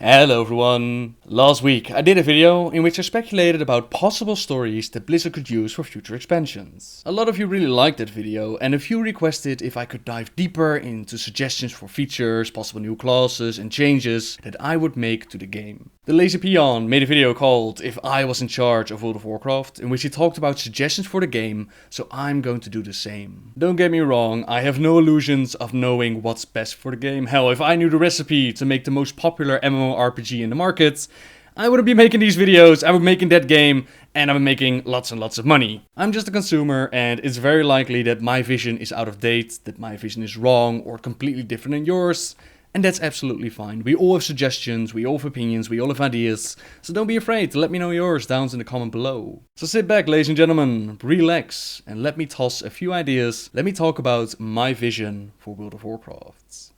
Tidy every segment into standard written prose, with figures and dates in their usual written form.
Hello everyone! Last week I did a video in which I speculated about possible stories that Blizzard could use for future expansions. A lot of you really liked that video and a few requested if I could dive deeper into suggestions for features, possible new classes and changes that I would make to the game. The Lazy Peon made a video called If I Was in Charge of World of Warcraft, in which he talked about suggestions for the game, so I'm going to do the same. Don't get me wrong, I have no illusions of knowing what's best for the game. Hell, if I knew the recipe to make the most popular MMORPG in the market, I wouldn't be making these videos, I would be making that game, and I'm making lots and lots of money. I'm just a consumer, and it's very likely that my vision is out of date, that my vision is wrong or completely different than yours. And that's absolutely fine. We all have suggestions, we all have opinions, we all have ideas. So don't be afraid to let me know yours down in the comment below. So sit back, ladies and gentlemen, relax, and let me toss a few ideas. Let me talk about my vision for World of Warcraft.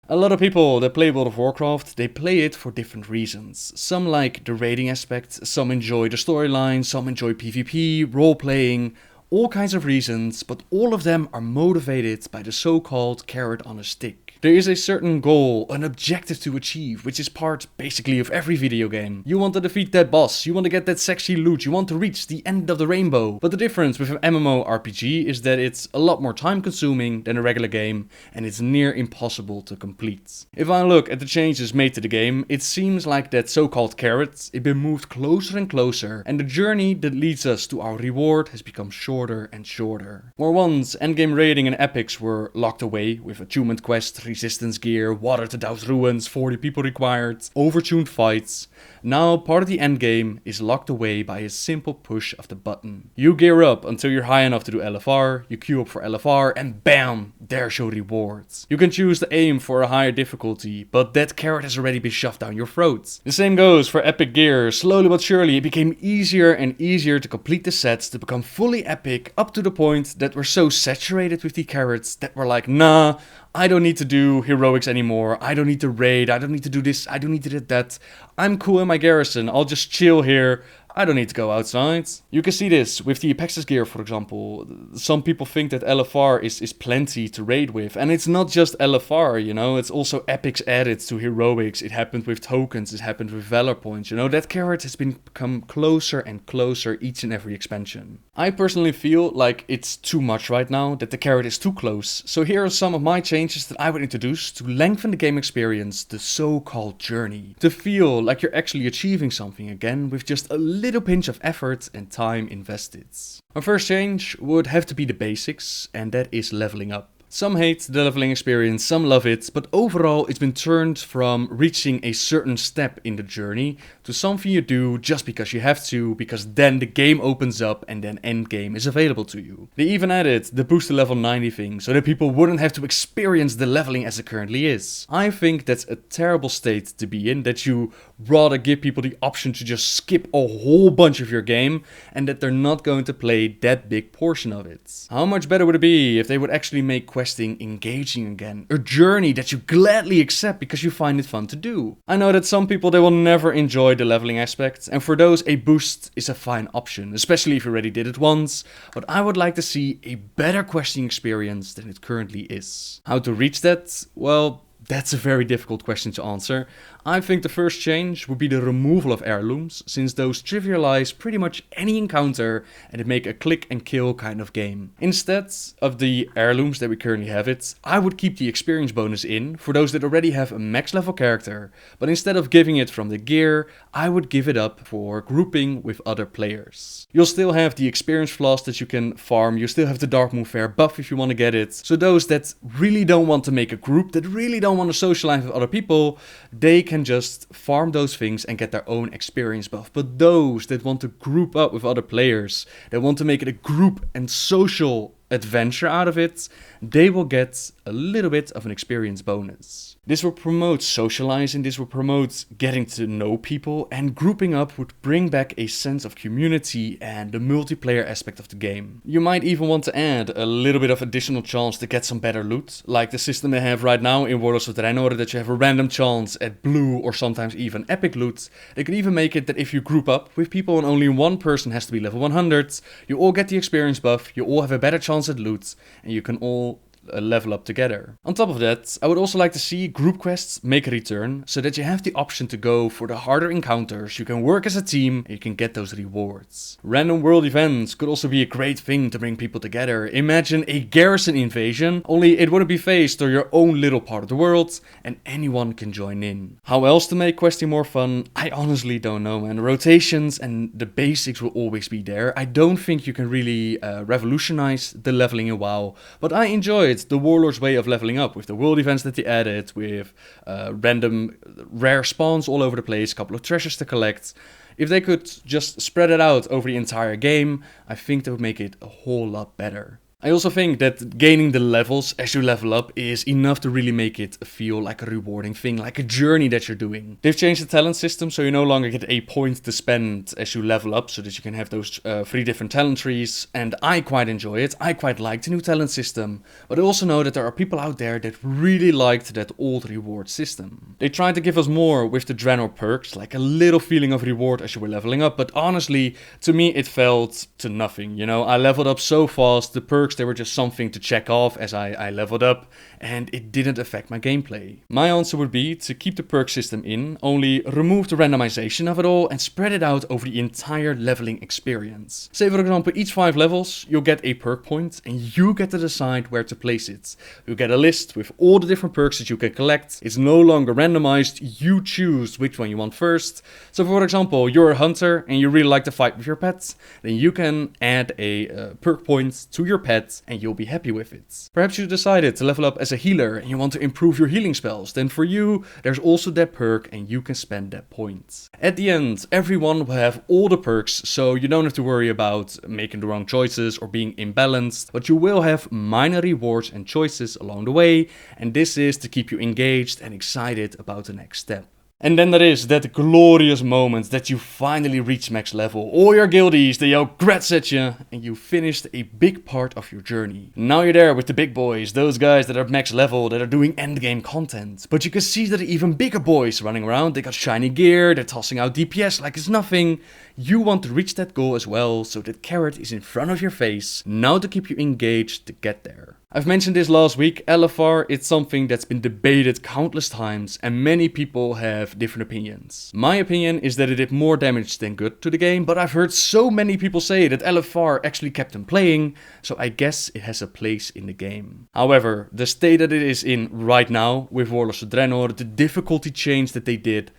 A lot of people that play World of Warcraft, they play it for different reasons. Some like the raiding aspect, some enjoy the storyline, some enjoy PvP, role-playing, all kinds of reasons, but all of them are motivated by the so-called carrot on a stick. There is a certain goal, an objective to achieve, which is part basically of every video game. You want to defeat that boss, you want to get that sexy loot, you want to reach the end of the rainbow. But the difference with an MMORPG is that it's a lot more time consuming than a regular game, and it's near impossible to complete. If I look at the changes made to the game, it seems like that so-called carrot, it's been moved closer and closer, and the journey that leads us to our reward has become shorter and shorter. Where once endgame raiding and epics were locked away with achievement quests, resistance gear, water to douse ruins, 40 people required, overtuned fights, now part of the endgame is locked away by a simple push of the button. You gear up until you're high enough to do LFR, you queue up for LFR, and bam, there's your rewards. You can choose to aim for a higher difficulty, but that carrot has already been shoved down your throat. The same goes for epic gear. Slowly but surely it became easier and easier to complete the sets to become fully epic, up to the point that we're so saturated with the carrots that we're like, nah, I don't need to do heroics anymore, I don't need to raid, I don't need to do this, I don't need to do that. I'm cool in my garrison, I'll just chill here. I don't need to go outside. You can see this with the Apexis gear, for example. Some people think that LFR is plenty to raid with. And it's not just LFR, you know. It's also epics added to heroics. It happened with tokens. It happened with valor points. You know, that carrot has become closer and closer each and every expansion. I personally feel like it's too much right now, that the carrot is too close. So here are some of my changes that I would introduce to lengthen the game experience, the so-called journey. To feel like you're actually achieving something again with just a little pinch of effort and time invested. My first change would have to be the basics, and that is leveling up. Some hate the leveling experience, some love it, but overall it's been turned from reaching a certain step in the journey to something you do just because you have to, because then the game opens up and then endgame is available to you. They even added the boost to level 90 thing, so that people wouldn't have to experience the leveling as it currently is. I think that's a terrible state to be in, that you rather give people the option to just skip a whole bunch of your game and that they're not going to play that big portion of it. How much better would it be if they would actually make questing engaging again, a journey that you gladly accept because you find it fun to do. I know that some people, they will never enjoy the leveling aspect, and for those a boost is a fine option, especially if you already did it once, but I would like to see a better questing experience than it currently is. How to reach that? Well, that's a very difficult question to answer. I think the first change would be the removal of heirlooms, since those trivialize pretty much any encounter and they make a click and kill kind of game. Instead of the heirlooms that we currently have I would keep the experience bonus in for those that already have a max level character, but instead of giving it from the gear, I would give it up for grouping with other players. You'll still have the experience flaws that you can farm, you still have the Dark Moon Fair buff if you want to get it, so those that really don't want to make a group, that really don't want to socialize with other people, they can just farm those things and get their own experience buff. But those that want to group up with other players, that want to make it a group and social adventure out of it, they will get a little bit of an experience bonus. This will promote socializing, this will promote getting to know people, and grouping up would bring back a sense of community and the multiplayer aspect of the game. You might even want to add a little bit of additional chance to get some better loot, like the system they have right now in Warlords of Draenor, that you have a random chance at blue or sometimes even epic loot. They could even make it that if you group up with people and only one person has to be level 100, you all get the experience buff, you all have a better chance at loot, and you can all level up together. On top of that, I would also like to see group quests make a return, so that you have the option to go for the harder encounters, you can work as a team, and you can get those rewards. Random world events could also be a great thing to bring people together. Imagine a garrison invasion, only it wouldn't be phased to your own little part of the world, and anyone can join in. How else to make questing more fun? I honestly don't know, man. Rotations and the basics will always be there. I don't think you can really revolutionize the leveling in WoW, but I enjoyed the Warlord's way of leveling up with the world events that they added, with random rare spawns all over the place, a couple of treasures to collect. If they could just spread it out over the entire game, I think that would make it a whole lot better. I also think that gaining the levels as you level up is enough to really make it feel like a rewarding thing, like a journey that you're doing. They've changed the talent system, so you no longer get a point to spend as you level up, so that you can have those 3 different talent trees, and I quite enjoy it. I quite like the new talent system, but I also know that there are people out there that really liked that old reward system. They tried to give us more with the Draenor perks, like a little feeling of reward as you were leveling up, but honestly, to me it felt to nothing, you know? I leveled up so fast, the perks, they were just something to check off as I leveled up, and it didn't affect my gameplay. My answer would be to keep the perk system in, only remove the randomization of it all and spread it out over the entire leveling experience. Say for example, each 5 levels you'll get a perk point and you get to decide where to place it. You get a list with all the different perks that you can collect. It's no longer randomized, you choose which one you want first. So for example, you're a hunter and you really like to fight with your pets, then you can add a perk point to your pet and you'll be happy with it. Perhaps you decided to level up as a healer and you want to improve your healing spells, then for you there's also that perk and you can spend that point. At the end, everyone will have all the perks, so you don't have to worry about making the wrong choices or being imbalanced, but you will have minor rewards and choices along the way, and this is to keep you engaged and excited about the next step. And then there is that glorious moment that you finally reach max level. All your guildies, they yell grats at you, and you finished a big part of your journey. Now you're there with the big boys, those guys that are max level, that are doing endgame content. But you can see that even bigger boys running around, they got shiny gear, they're tossing out DPS like it's nothing. You want to reach that goal as well, so that carrot is in front of your face, now to keep you engaged to get there. I've mentioned this last week, LFR, it's something that's been debated countless times and many people have different opinions. My opinion is that it did more damage than good to the game, but I've heard so many people say that LFR actually kept them playing, so I guess it has a place in the game. However, the state that it is in right now, with Warlords of Draenor, the difficulty change that they did,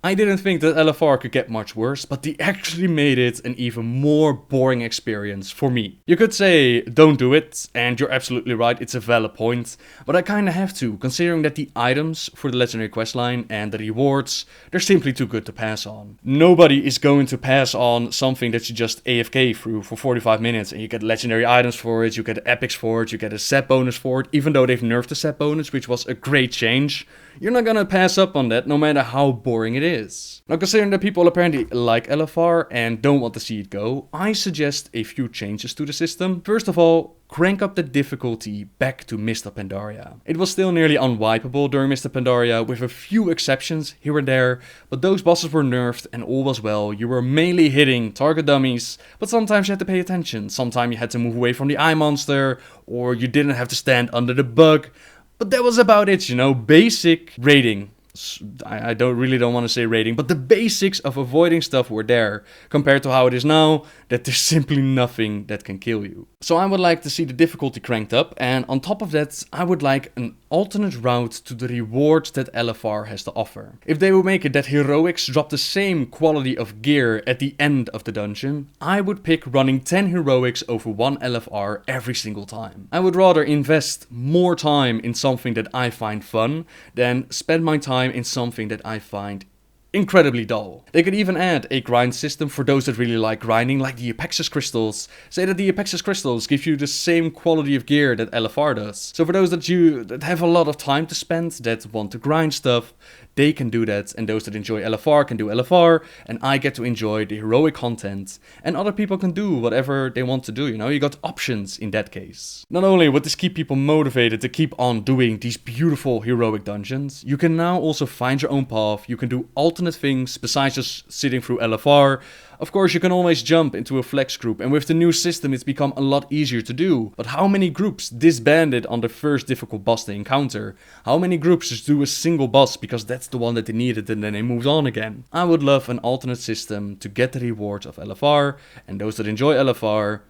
I didn't think that LFR could get much worse, but they actually made it an even more boring experience for me. You could say, don't do it, and you're absolutely right, it's a valid point, but I kinda have to, considering that the items for the legendary questline and the rewards, they're simply too good to pass on. Nobody is going to pass on something that you just AFK through for 45 minutes, and you get legendary items for it, you get epics for it, you get a set bonus for it, even though they've nerfed the set bonus, which was a great change. You're not gonna pass up on that, no matter how boring it is. Now, considering that people apparently like LFR and don't want to see it go, I suggest a few changes to the system. First of all, crank up the difficulty back to Mist of Pandaria. It was still nearly unwipeable during Mist of Pandaria, with a few exceptions here and there, but those bosses were nerfed and all was well. You were mainly hitting target dummies, but sometimes you had to pay attention. Sometimes you had to move away from the eye monster, or you didn't have to stand under the bug. But that was about it, you know, basic raiding. I really don't want to say raiding, but the basics of avoiding stuff were there, compared to how it is now, that there's simply nothing that can kill you. So I would like to see the difficulty cranked up, and on top of that, I would like an alternate route to the rewards that LFR has to offer. If they would make it that heroics drop the same quality of gear at the end of the dungeon, I would pick running 10 heroics over 1 LFR every single time. I would rather invest more time in something that I find fun than spend my time in something that I find incredibly dull. They could even add a grind system for those that really like grinding, like the Apexis crystals. Say that the Apexis crystals give you the same quality of gear that LFR does. So for those that have a lot of time to spend, that want to grind stuff, they can do that, and those that enjoy LFR can do LFR, and I get to enjoy the heroic content, and other people can do whatever they want to do, you know, you got options in that case. Not only would this keep people motivated to keep on doing these beautiful heroic dungeons, you can now also find your own path, you can do alternate things besides just sitting through LFR. Of course, you can always jump into a flex group, and with the new system it's become a lot easier to do. But how many groups disbanded on the first difficult boss they encounter? How many groups just do a single boss because that's the one that they needed and then they moved on again? I would love an alternate system to get the rewards of LFR, and those that enjoy LFR,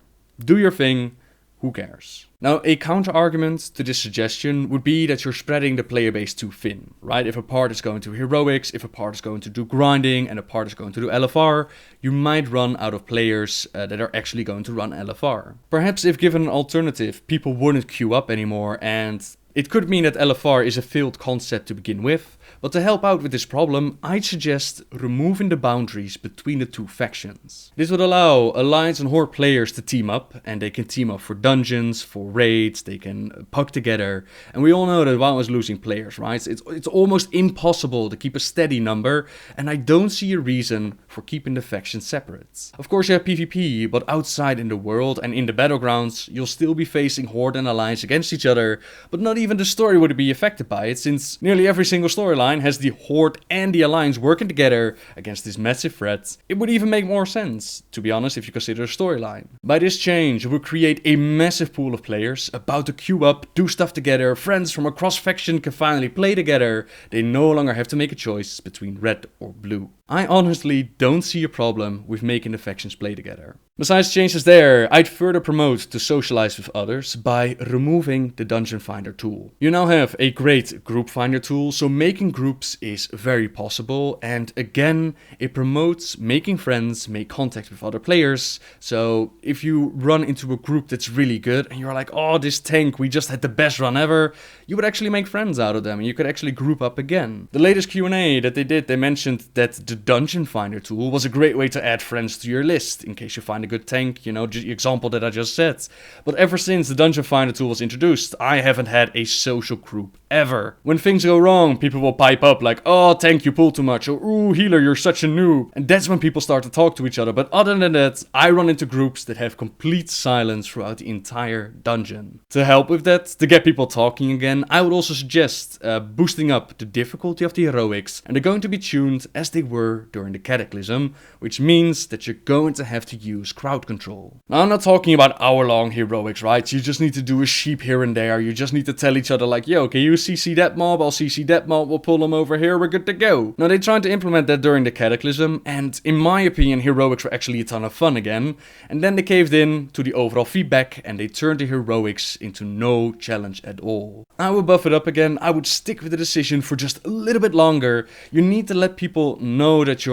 do your thing. Who cares? Now, a counter-argument to this suggestion would be that you're spreading the player base too thin, right? If a part is going to heroics, if a part is going to do grinding, and a part is going to do LFR, you might run out of players that are actually going to run LFR. Perhaps if given an alternative, people wouldn't queue up anymore, and it could mean that LFR is a failed concept to begin with, but to help out with this problem, I'd suggest removing the boundaries between the two factions. This would allow Alliance and Horde players to team up, and they can team up for dungeons, for raids, they can puck together, and we all know that WoW is losing players, right? It's almost impossible to keep a steady number, and I don't see a reason for keeping the factions separate. Of course you have PvP, but outside in the world and in the battlegrounds, you'll still be facing Horde and Alliance against each other, but not even the story would be affected by it, since nearly every single storyline has the Horde and the Alliance working together against this massive threat. It would even make more sense, to be honest, if you consider a storyline. By this change, it would create a massive pool of players about to queue up, do stuff together, friends from across faction can finally play together. They no longer have to make a choice between red or blue. I honestly don't see a problem with making the factions play together. Besides changes there, I'd further promote to socialize with others by removing the Dungeon Finder tool. You now have a great group finder tool, so making groups is very possible, and again, it promotes making friends, make contact with other players. So if you run into a group that's really good and you're like, oh, this tank, we just had the best run ever, you would actually make friends out of them and you could actually group up again. The latest Q&A that they did, they mentioned that the Dungeon Finder tool was a great way to add friends to your list in case you find a good tank, you know, the example that I just said. But ever since the Dungeon Finder tool was introduced, I haven't had a social group ever. When things go wrong, people will pipe up like, oh, tank, you pull too much, or ooh, healer, you're such a noob. And that's when people start to talk to each other. But other than that, I run into groups that have complete silence throughout the entire dungeon. To help with that, to get people talking again, I would also suggest boosting up the difficulty of the heroics, and they're going to be tuned as they were during the Cataclysm, which means that you're going to have to use crowd control. Now, I'm not talking about hour-long heroics, right? You just need to do a sheep here and there. You just need to tell each other like, yo, can you CC that mob? I'll CC that mob. We'll pull them over here. We're good to go. Now, they tried to implement that during the Cataclysm, and in my opinion, heroics were actually a ton of fun again. And then they caved in to the overall feedback, and they turned the heroics into no challenge at all. I would buff it up again. I would stick with the decision for just a little bit longer. You need to let people know that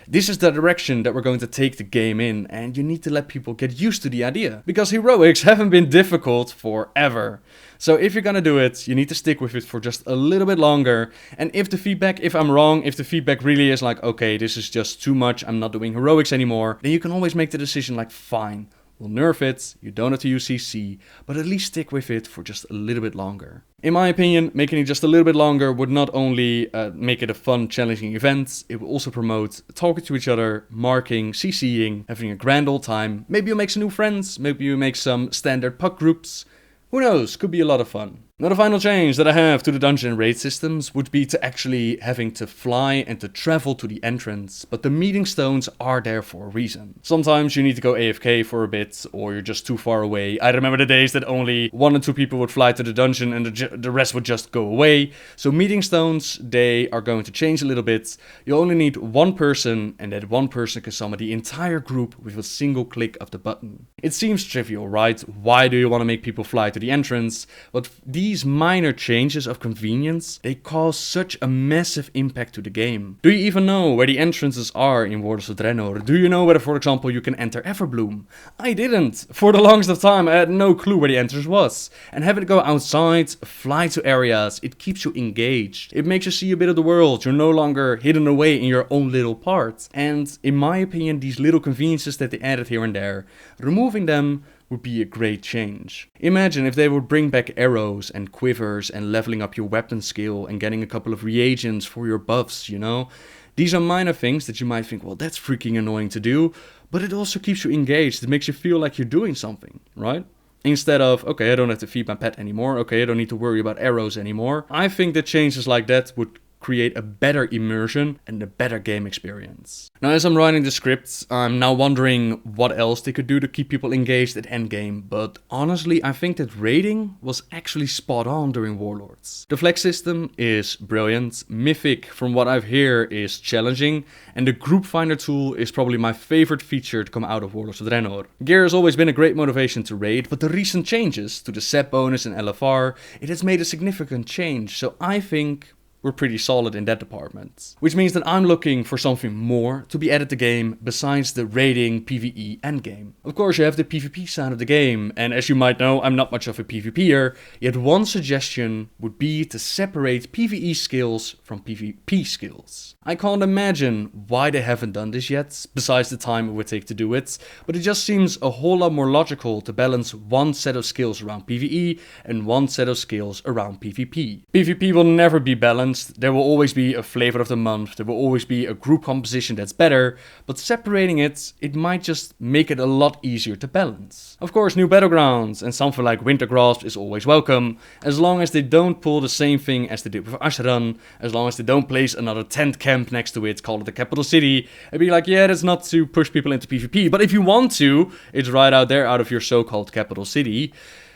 this is the direction that we're going to take the game in, and you need to let people get used to the idea, because heroics haven't been difficult forever. So if you're gonna do it, you need to stick with it for just a little bit longer. And if I'm wrong, if the feedback really is like, okay, this is just too much, I'm not doing heroics anymore, then you can always make the decision like, fine, we'll nerf it, you don't have to use CC, but at least stick with it for just a little bit longer. In my opinion, making it just a little bit longer would not only make it a fun, challenging event, it will also promote talking to each other, marking, CCing, having a grand old time. Maybe you'll make some new friends, maybe you make some standard puck groups. Who knows, could be a lot of fun. Now, the final change that I have to the dungeon and raid systems would be to actually having to fly and to travel to the entrance, but the meeting stones are there for a reason. Sometimes you need to go AFK for a bit, or you're just too far away. I remember the days that only 1 or 2 people would fly to the dungeon and the rest would just go away. So meeting stones, they are going to change a little bit. You only need 1 person, and that 1 person can summon the entire group with a single click of the button. It seems trivial, right? Why do you want to make people fly to the entrance? But these minor changes of convenience, they cause such a massive impact to the game. Do you even know where the entrances are in Warcraft of Draenor? Do you know whether, for example, you can enter Everbloom? I didn't. For the longest of time, I had no clue where the entrance was. And having to go outside, fly to areas, it keeps you engaged. It makes you see a bit of the world. You're no longer hidden away in your own little part. And in my opinion, these little conveniences that they added here and there, removing them would be a great change. Imagine if they would bring back arrows and quivers and leveling up your weapon skill and getting a couple of reagents for your buffs, you know? These are minor things that you might think, well, that's freaking annoying to do, but it also keeps you engaged. It makes you feel like you're doing something, right? Instead of, okay, I don't have to feed my pet anymore, okay, I don't need to worry about arrows anymore. I think that changes like that would create a better immersion and a better game experience. Now, as I'm writing the scripts, I'm now wondering what else they could do to keep people engaged at endgame, but honestly, I think that raiding was actually spot on during Warlords. The flex system is brilliant, Mythic from what I've heard is challenging, and the group finder tool is probably my favorite feature to come out of Warlords of Draenor. Gear has always been a great motivation to raid, but the recent changes to the set bonus and LFR, it has made a significant change, so I think we're pretty solid in that department. Which means that I'm looking for something more to be added to the game besides the raiding PvE endgame. Of course, you have the PvP side of the game, and as you might know, I'm not much of a PvPer, yet one suggestion would be to separate PvE skills from PvP skills. I can't imagine why they haven't done this yet, besides the time it would take to do it, but it just seems a whole lot more logical to balance one set of skills around PvE and one set of skills around PvP. PvP will never be balanced. There will always be a flavor of the month, there will always be a group composition that's better, but separating it might just make it a lot easier to balance. Of course, new battlegrounds and something like Wintergrasp is always welcome, as long as they don't pull the same thing as they did with Ashran, as long as they don't place another tent camp next to it, call it the capital city, and be like, yeah, that's not to push people into PvP, but if you want to, it's right out there out of your so-called capital city.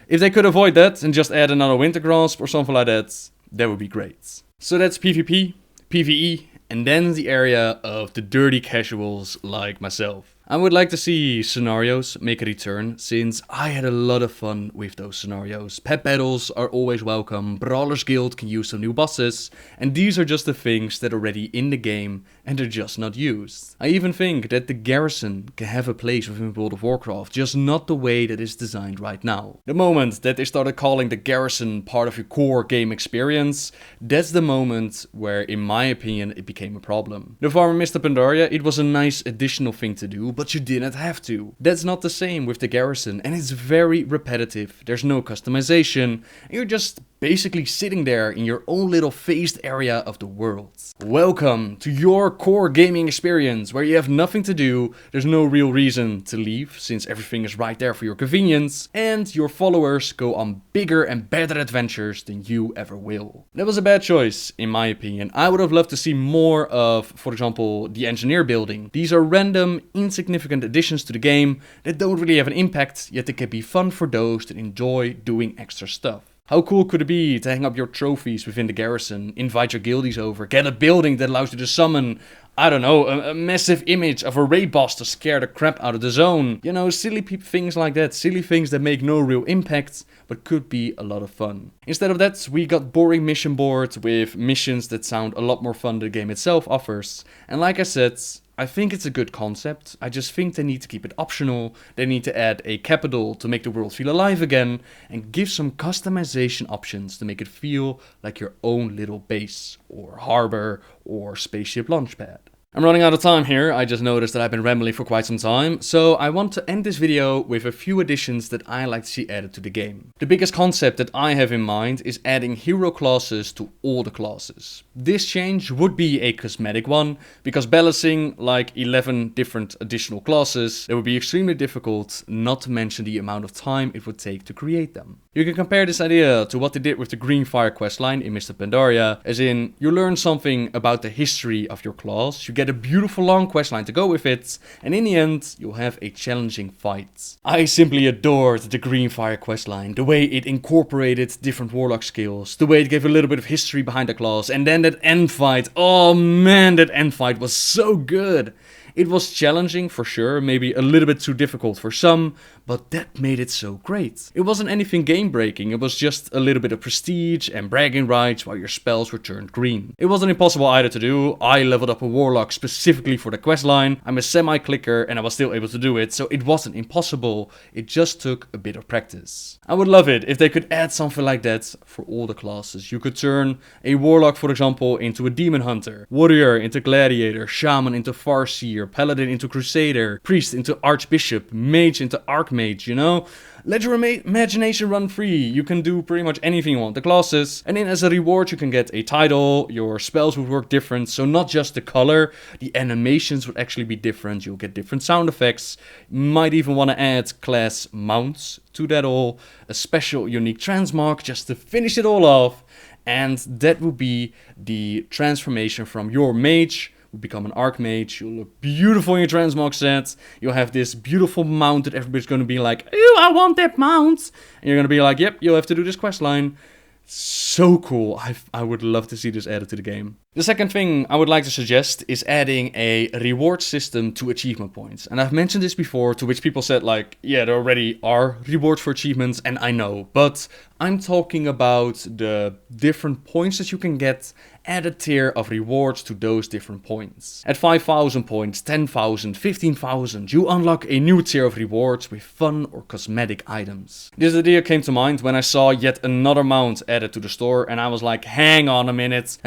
If they could avoid that and just add another Wintergrasp or something like that would be great. So that's PvP, PvE, and then the area of the dirty casuals like myself. I would like to see scenarios make a return, since I had a lot of fun with those scenarios. Pet battles are always welcome, Brawlers Guild can use some new bosses, and these are just the things that are already in the game and they're just not used. I even think that the garrison can have a place within World of Warcraft, just not the way that it's designed right now. The moment that they started calling the garrison part of your core game experience, that's the moment where, in my opinion, it became a problem. The farmer Mr. Pandaria, it was a nice additional thing to do, but you didn't have to. That's not the same with the garrison, and it's very repetitive. There's no customization, and you're just basically sitting there in your own little phased area of the world. Welcome to your core gaming experience, where you have nothing to do, there's no real reason to leave, since everything is right there for your convenience, and your followers go on bigger and better adventures than you ever will. That was a bad choice, in my opinion. I would have loved to see more of, for example, the engineer building. These are random, insignificant additions to the game that don't really have an impact, yet they can be fun for those that enjoy doing extra stuff. How cool could it be to hang up your trophies within the garrison, invite your guildies over, get a building that allows you to summon, I don't know, a massive image of a raid boss to scare the crap out of the zone. You know, silly things like that, silly things that make no real impact, but could be a lot of fun. Instead of that, we got boring mission boards with missions that sound a lot more fun than the game itself offers. And like I said, I think it's a good concept. I just think they need to keep it optional. They need to add a capital to make the world feel alive again, and give some customization options to make it feel like your own little base, or harbor, or spaceship launchpad. I'm running out of time here. I just noticed that I've been rambling for quite some time, so I want to end this video with a few additions that I like to see added to the game. The biggest concept that I have in mind is adding hero classes to all the classes. This change would be a cosmetic one, because balancing like 11 different additional classes, it would be extremely difficult, not to mention the amount of time it would take to create them. You can compare this idea to what they did with the Greenfire questline in Mr. Pandaria, as in, you learn something about the history of your class, you get a beautiful long questline to go with it, and in the end, you'll have a challenging fight. I simply adored the Greenfire questline, the way it incorporated different warlock skills, the way it gave a little bit of history behind the class, and then that end fight, oh man, that end fight was so good. It was challenging for sure, maybe a little bit too difficult for some, but that made it so great. It wasn't anything game breaking, it was just a little bit of prestige and bragging rights while your spells were turned green. It wasn't impossible either to do. I leveled up a warlock specifically for the questline, I'm a semi-clicker and I was still able to do it, so it wasn't impossible, it just took a bit of practice. I would love it if they could add something like that for all the classes. You could turn a warlock, for example, into a demon hunter, warrior into gladiator, shaman into farseer, paladin into crusader, priest into archbishop, mage into archmage, you know? Let your imagination run free. You can do pretty much anything you want. The classes, and then as a reward you can get a title, your spells would work different, so not just the color, the animations would actually be different, you'll get different sound effects, you might even want to add class mounts to that all, a special unique transmog just to finish it all off, and that would be the transformation from your mage will become an archmage. You'll look beautiful in your transmog set. You'll have this beautiful mount that everybody's going to be like, "Ew, I want that mount." And you're going to be like, "Yep, you'll have to do this quest line." So cool. I would love to see this added to the game. The second thing I would like to suggest is adding a reward system to achievement points. And I've mentioned this before, to which people said like, yeah, there already are rewards for achievements, and I know. But I'm talking about the different points that you can get, add a tier of rewards to those different points. At 5,000 points, 10,000, 15,000, you unlock a new tier of rewards with fun or cosmetic items. This idea came to mind when I saw yet another mount added to the store, and I was like, hang on a minute.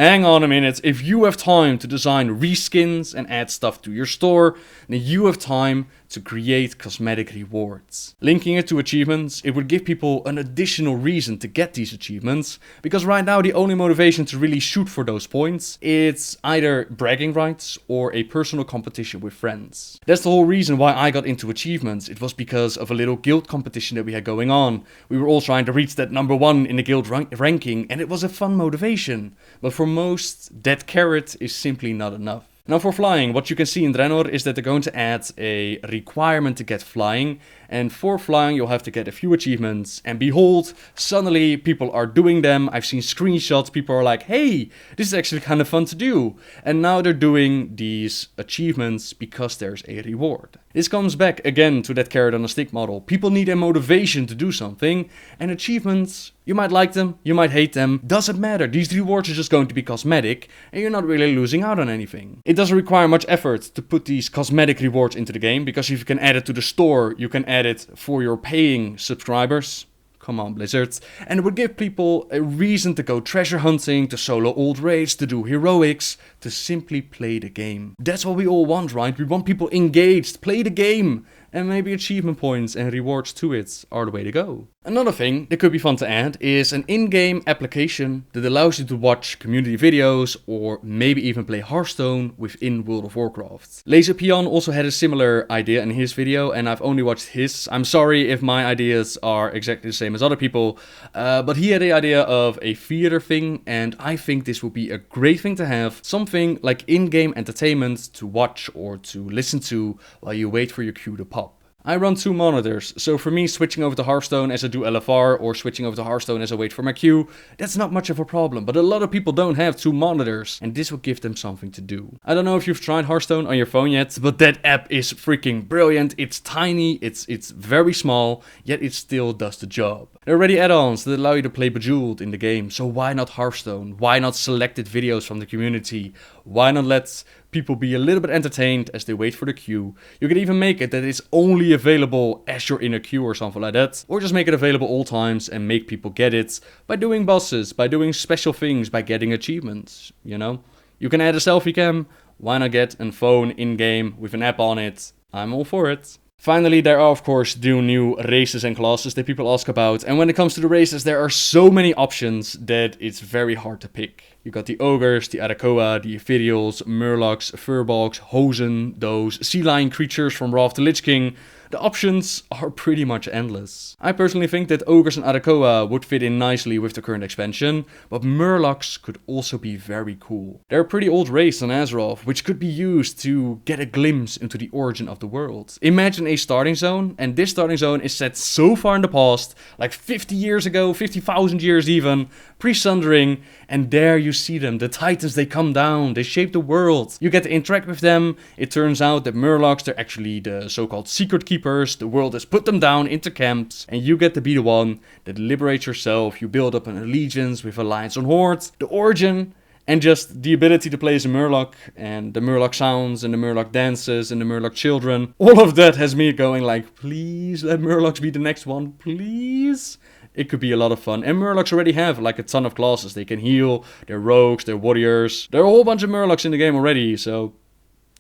If you have time to design reskins and add stuff to your store, then you have time to create cosmetic rewards. Linking it to achievements, it would give people an additional reason to get these achievements, because right now the only motivation to really shoot for those points, it's either bragging rights or a personal competition with friends. That's the whole reason why I got into achievements. It was because of a little guild competition that we had going on. We were all trying to reach that number 1 in the guild ranking, and it was a fun motivation. But for most, that carrot is simply not enough. Now for flying, what you can see in Draenor is that they're going to add a requirement to get flying, and for flying you'll have to get a few achievements, and behold, suddenly people are doing them. I've seen screenshots, people are like, hey, this is actually kind of fun to do, and now they're doing these achievements because there's a reward. This comes back again to that carrot on a stick model. People need a motivation to do something, and achievements, you might like them, you might hate them, doesn't matter. These rewards are just going to be cosmetic, and you're not really losing out on anything. It doesn't require much effort to put these cosmetic rewards into the game, because if you can add it to the store, you can add it for your paying subscribers. Come on, Blizzard. And it would give people a reason to go treasure hunting, to solo old raids, to do heroics, to simply play the game. That's what we all want, right? We want people engaged, play the game. And maybe achievement points and rewards to it are the way to go. Another thing that could be fun to add is an in-game application that allows you to watch community videos or maybe even play Hearthstone within World of Warcraft. LaserPeon also had a similar idea in his video, and I've only watched his. I'm sorry if my ideas are exactly the same as other people, but he had the idea of a theater thing, and I think this would be a great thing to have. Something like in-game entertainment to watch or to listen to while you wait for your queue to pop. I run 2 monitors, so for me switching over to Hearthstone as I do LFR or switching over to Hearthstone as I wait for my queue, that's not much of a problem, but a lot of people don't have 2 monitors, and this will give them something to do. I don't know if you've tried Hearthstone on your phone yet, but that app is freaking brilliant. It's tiny, it's very small, yet it still does the job. There are already add-ons that allow you to play Bejeweled in the game, so why not Hearthstone? Why not selected videos from the community? Why not let people be a little bit entertained as they wait for the queue? You can even make it that it's only available as you're in a queue or something like that. Or just make it available all times and make people get it by doing bosses, by doing special things, by getting achievements, you know? You can add a selfie cam. Why not get a phone in-game with an app on it? I'm all for it. Finally, there are of course the new races and classes that people ask about, and when it comes to the races there are so many options that it's very hard to pick. You got the ogres, the Arakoa, the Ethereals, Murlocs, Furbolgs, Hosen, those sea lion creatures from Wrath the Lich King. The options are pretty much endless. I personally think that ogres and Arakoa would fit in nicely with the current expansion, but Murlocs could also be very cool. They're a pretty old race on Azeroth, which could be used to get a glimpse into the origin of the world. Imagine a starting zone, and this starting zone is set so far in the past, like 50 years ago, 50,000 years even, pre-Sundering, and there you see them, the titans, they come down, they shape the world. You get to interact with them. It turns out that Murlocs, they're actually the so-called secret keepers. The world has put them down into camps, and you get to be the one that liberates yourself. You build up an allegiance with Alliance on Horde. The origin, and just the ability to play as a Murloc, and the Murloc sounds, and the Murloc dances, and the Murloc children. All of that has me going like, please let Murlocs be the next one, please. It could be a lot of fun. And Murlocs already have like a ton of classes. They can heal, they're rogues, they're warriors. There are a whole bunch of Murlocs in the game already, so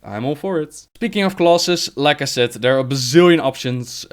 I'm all for it. Speaking of classes, like I said, there are a bazillion options.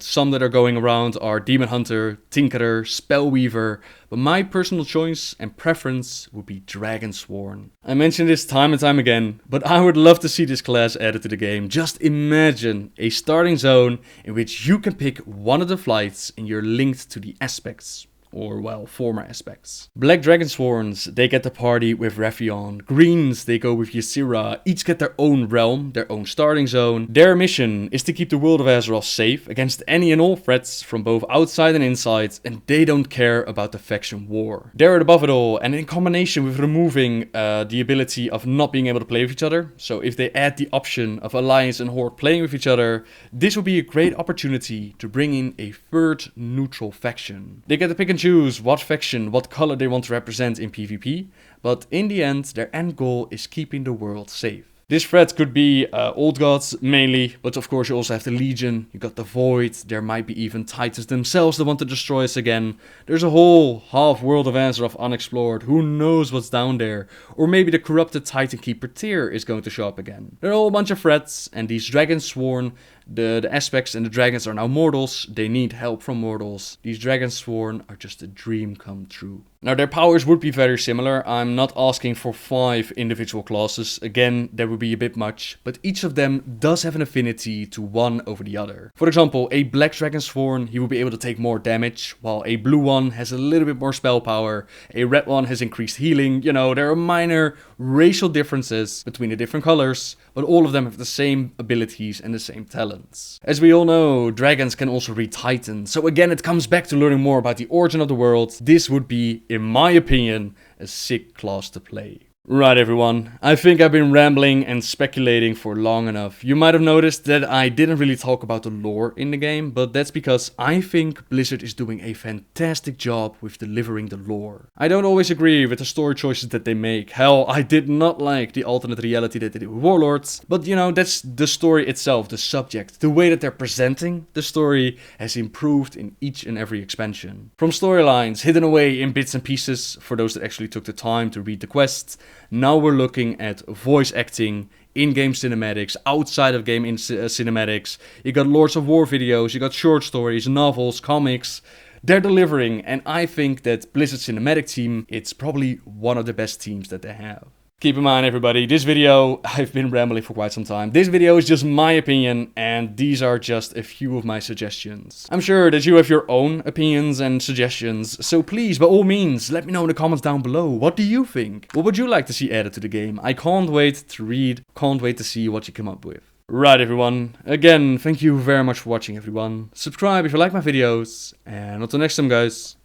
Some that are going around are Demon Hunter, Tinkerer, Spellweaver, but my personal choice and preference would be Dragonsworn. I mentioned this time and time again, but I would love to see this class added to the game. Just imagine a starting zone in which you can pick one of the flights and you're linked to the aspects. or well, former aspects. Black Dragonsworns, they get the party with Raffion. Greens, they go with Ysera. Each get their own realm, their own starting zone. Their mission is to keep the world of Azeroth safe against any and all threats from both outside and inside, and they don't care about the faction war. They're above it all, and in combination with removing the ability of not being able to play with each other, so if they add the option of Alliance and Horde playing with each other, this will be a great opportunity to bring in a third neutral faction. They get to pick and choose what faction, what color they want to represent in PvP, but in the end, their end goal is keeping the world safe. This threat could be Old Gods mainly, but of course you also have the Legion, you got the Void, there might be even Titans themselves that want to destroy us again. There's a whole half world of Azeroth unexplored, who knows what's down there. Or maybe the corrupted Titan Keeper tier is going to show up again. There are a whole bunch of threats, and these Dragonsworn, the aspects and the dragons are now mortals, they need help from mortals. These Dragonsworn are just a dream come true. Now their powers would be very similar, I'm not asking for 5 individual classes, again that would be a bit much, but each of them does have an affinity to one over the other. For example, a Black Dragonsworn, he will be able to take more damage, while a blue one has a little bit more spell power, a red one has increased healing, you know, there are minor racial differences between the different colors, but all of them have the same abilities and the same talents. As we all know, dragons can also read Titans, so again it comes back to learning more about the origin of the world. This would be, in my opinion, a sick class to play. Right everyone, I think I've been rambling and speculating for long enough. You might have noticed that I didn't really talk about the lore in the game, but that's because I think Blizzard is doing a fantastic job with delivering the lore. I don't always agree with the story choices that they make. Hell, I did not like the alternate reality that they did with Warlords, but you know, that's the story itself, the subject. The way that they're presenting the story has improved in each and every expansion. From storylines hidden away in bits and pieces for those that actually took the time to read the quests. Now we're looking at voice acting, in-game cinematics, outside of game cinematics. You got Lords of War videos, you got short stories, novels, comics. They're delivering, and I think that Blizzard cinematic team, it's probably one of the best teams that they have. Keep in mind everybody, this video, I've been rambling for quite some time. This video is just my opinion and these are just a few of my suggestions. I'm sure that you have your own opinions and suggestions, so please, by all means, let me know in the comments down below. What do you think? What would you like to see added to the game? I can't wait to read, can't wait to see what you come up with. Right everyone, again, thank you very much for watching everyone. Subscribe if you like my videos, and until next time guys,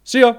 see ya!